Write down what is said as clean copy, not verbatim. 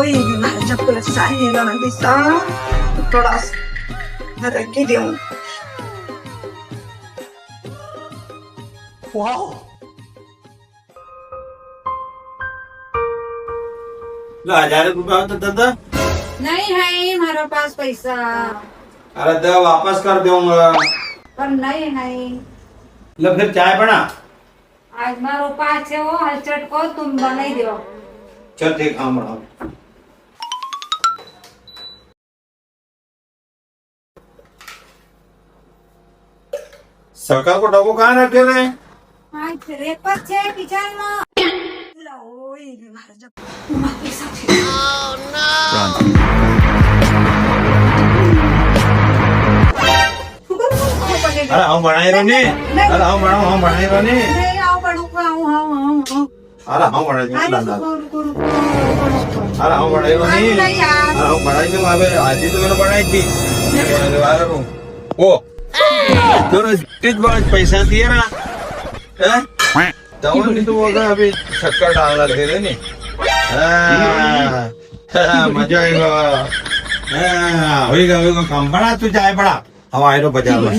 Oi, माझ्या प्लसाईला ना दिसा थोडा नरकी देऊ. वाव लो 1000 रुपया होता दादा. नहीं है हमारे पास पैसा, अरे दे वापस कर दूंगा. पर नहीं है. लो फिर चाय बना. आज मारो पाँच है वो हलचट को तुम बना ही दो. चल ठीक हाँ बनाओ. सरकार को डबो कहाँ रखे रे. आज रेपर छे किचन में. Oi, माझ्या पैसा छे. अरे हम बनाए रहो नहीं. अरे हम बनाए रहो नहीं. नहीं आओ पड़ूंगा आओ. अरे हम बनाए आज नहीं. रुको. अरे हम बनाए रहो नहीं. नहीं यार. अरे हम बनाई तो अबे आज ही तो मैंने बनाई थी. अरे रो ओ तो किस बार पैसा दिया ना हैं तब नहीं तो बोल रहा अभी शक्कर डालना थे नहीं. मजा आएगा. होएगा काम बड़ा तू चाय बड़ा हवा आए बाजार में.